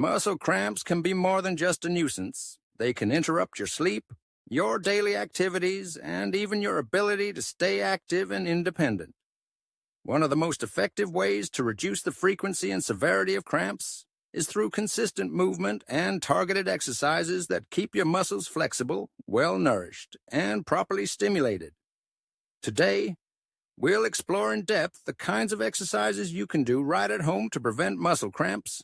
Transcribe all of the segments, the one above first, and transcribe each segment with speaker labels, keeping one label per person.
Speaker 1: Muscle cramps can be more than just a nuisance. They can interrupt your sleep, your daily activities, and even your ability to stay active and independent. One of the most effective ways to reduce the frequency and severity of cramps is through consistent movement and targeted exercises that keep your muscles flexible, well-nourished, and properly stimulated. Today, we'll explore in depth the kinds of exercises you can do right at home to prevent muscle cramps,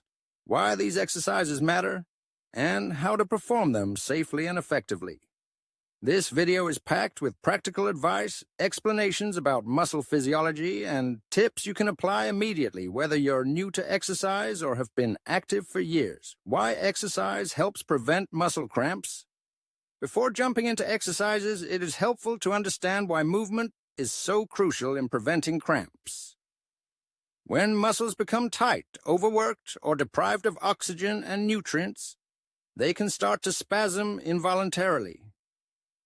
Speaker 1: why these exercises matter, and how to perform them safely and effectively. This video is packed with practical advice, explanations about muscle physiology, and tips you can apply immediately whether you're new to exercise or have been active for years. Why exercise helps prevent muscle cramps. Before jumping into exercises, it is helpful to understand why movement is so crucial in preventing cramps. When muscles become tight, overworked, or deprived of oxygen and nutrients, they can start to spasm involuntarily.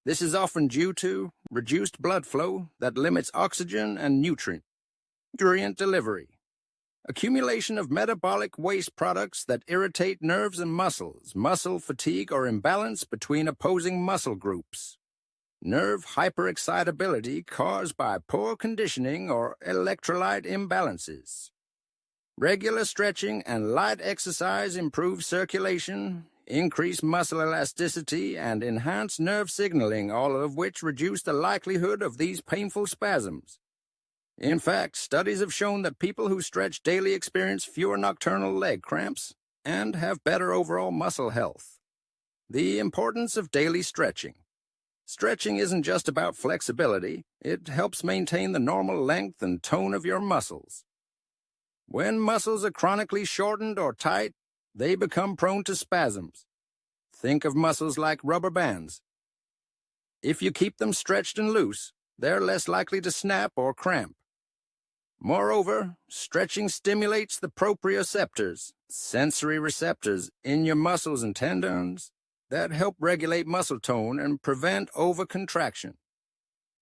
Speaker 1: This is often due to reduced blood flow that limits oxygen and nutrient delivery, accumulation of metabolic waste products that irritate nerves and muscles, muscle fatigue or imbalance between opposing muscle groups, nerve hyperexcitability caused by poor conditioning or electrolyte imbalances. Regular stretching and light exercise improve circulation, increase muscle elasticity, and enhance nerve signaling, all of which reduce the likelihood of these painful spasms. In fact, studies have shown that people who stretch daily experience fewer nocturnal leg cramps and have better overall muscle health. The importance of daily stretching. Stretching isn't just about flexibility, it helps maintain the normal length and tone of your muscles. When muscles are chronically shortened or tight, they become prone to spasms. Think of muscles like rubber bands. If you keep them stretched and loose, they're less likely to snap or cramp. Moreover, stretching stimulates the proprioceptors, sensory receptors in your muscles and tendons that help regulate muscle tone and prevent overcontraction.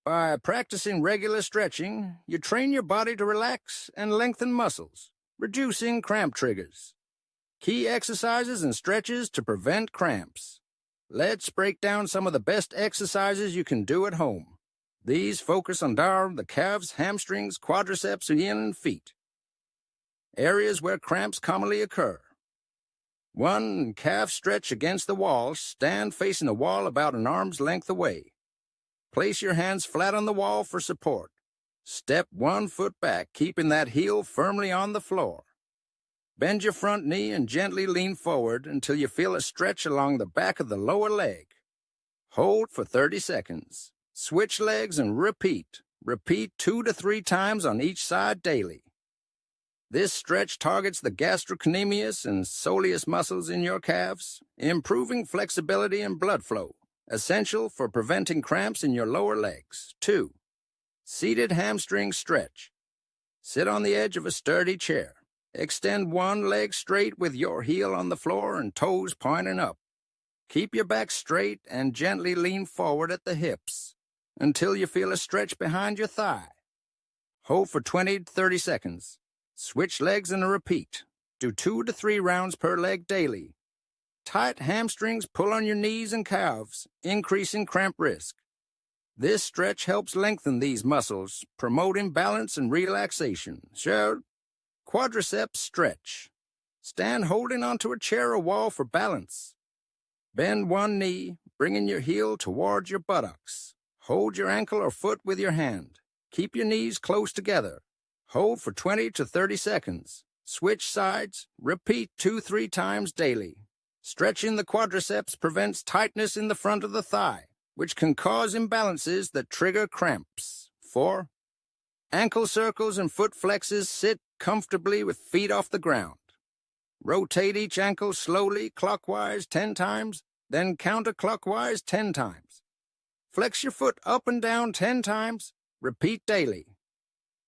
Speaker 1: By practicing regular stretching, you train your body to relax and lengthen muscles, reducing cramp triggers. Key exercises and stretches to prevent cramps. Let's break down some of the best exercises you can do at home. These focus on the calves, hamstrings, quadriceps, and feet. Areas where cramps commonly occur. 1. Calf stretch against the wall. Stand facing the wall about an arm's length away. Place your hands flat on the wall for support. Step 1 foot back, keeping that heel firmly on the floor. Bend your front knee and gently lean forward until you feel a stretch along the back of the lower leg. Hold for 30 seconds. Switch legs and repeat. Repeat 2 to 3 times on each side daily. This stretch targets the gastrocnemius and soleus muscles in your calves, improving flexibility and blood flow, essential for preventing cramps in your lower legs. 2. Seated hamstring stretch. Sit on the edge of a sturdy chair. Extend one leg straight with your heel on the floor and toes pointing up. Keep your back straight and gently lean forward at the hips until you feel a stretch behind your thigh. Hold for 20 to 30 seconds. Switch legs and repeat. Do 2 to 3 rounds per leg daily. Tight hamstrings pull on your knees and calves, increasing cramp risk. This stretch helps lengthen these muscles, promoting balance and relaxation. Quadriceps stretch. Stand holding onto a chair or wall for balance. Bend one knee, bringing your heel towards your buttocks. Hold your ankle or foot with your hand. Keep your knees close together. Hold for 20 to 30 seconds. Switch sides. Repeat 2-3 times daily. Stretching the quadriceps prevents tightness in the front of the thigh, which can cause imbalances that trigger cramps. 4. Ankle circles and foot flexes. Sit comfortably with feet off the ground. Rotate each ankle slowly clockwise 10 times, then counterclockwise 10 times. Flex your foot up and down 10 times. Repeat daily.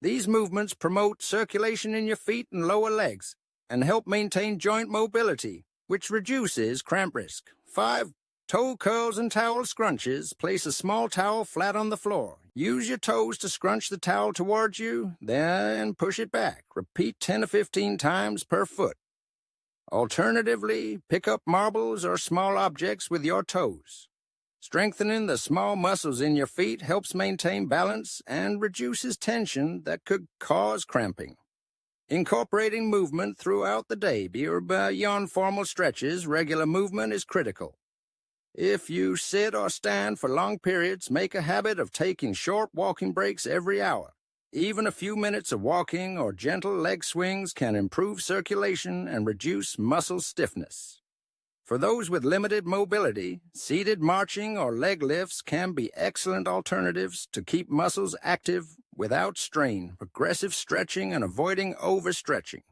Speaker 1: These movements promote circulation in your feet and lower legs and help maintain joint mobility, which reduces cramp risk. 5. Toe curls and towel scrunches. Place a small towel flat on the floor. Use your toes to scrunch the towel towards you, then push it back. Repeat 10 to 15 times per foot. Alternatively, pick up marbles or small objects with your toes. Strengthening the small muscles in your feet helps maintain balance and reduces tension that could cause cramping. Incorporating movement throughout the day beyond formal stretches, regular movement is critical. If you sit or stand for long periods, make a habit of taking short walking breaks every hour. Even a few minutes of walking or gentle leg swings can improve circulation and reduce muscle stiffness. For those with limited mobility, seated marching or leg lifts can be excellent alternatives to keep muscles active without strain, progressive stretching, and avoiding overstretching.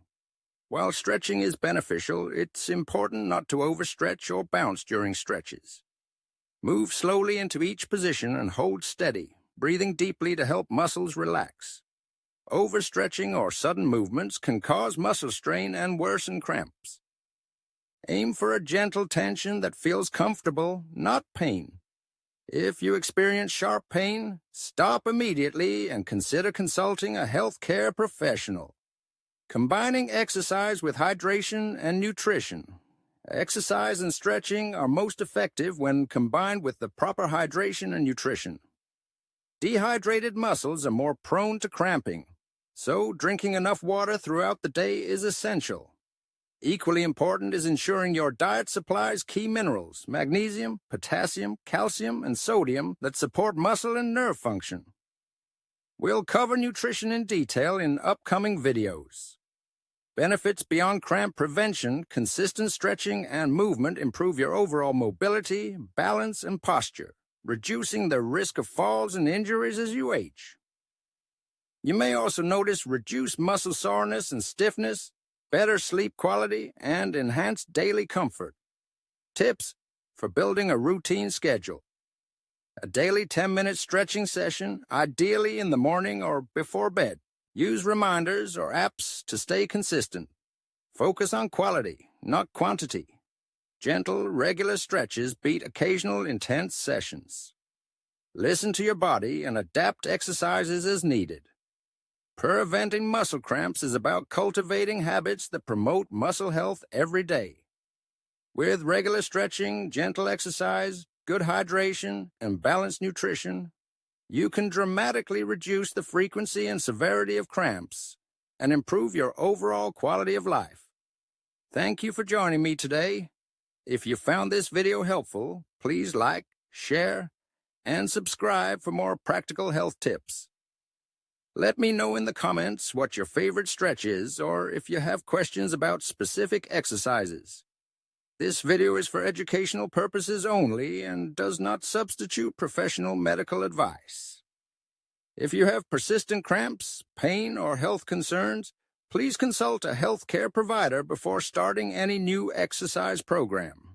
Speaker 1: While stretching is beneficial, it's important not to overstretch or bounce during stretches. Move slowly into each position and hold steady, breathing deeply to help muscles relax. Overstretching or sudden movements can cause muscle strain and worsen cramps. Aim for a gentle tension that feels comfortable, not pain. If you experience sharp pain, stop immediately and consider consulting a healthcare professional. Combining exercise with hydration and nutrition. Exercise and stretching are most effective when combined with the proper hydration and nutrition. Dehydrated muscles are more prone to cramping, so drinking enough water throughout the day is essential. Equally important is ensuring your diet supplies key minerals, magnesium, potassium, calcium, and sodium that support muscle and nerve function. We'll cover nutrition in detail in upcoming videos. Benefits beyond cramp prevention, consistent stretching, and movement improve your overall mobility, balance, and posture, reducing the risk of falls and injuries as you age. You may also notice reduced muscle soreness and stiffness, better sleep quality, and enhanced daily comfort. Tips for building a routine schedule. A daily 10-minute stretching session, ideally in the morning or before bed. Use reminders or apps to stay consistent. Focus on quality, not quantity. Gentle, regular stretches beat occasional intense sessions. Listen to your body and adapt exercises as needed. Preventing muscle cramps is about cultivating habits that promote muscle health every day. With regular stretching, gentle exercise, good hydration, and balanced nutrition, you can dramatically reduce the frequency and severity of cramps and improve your overall quality of life. Thank you for joining me today. If you found this video helpful, please like, share, and subscribe for more practical health tips. Let me know in the comments what your favorite stretch is or if you have questions about specific exercises. This video is for educational purposes only and does not substitute professional medical advice. If you have persistent cramps, pain, or health concerns, please consult a healthcare provider before starting any new exercise program.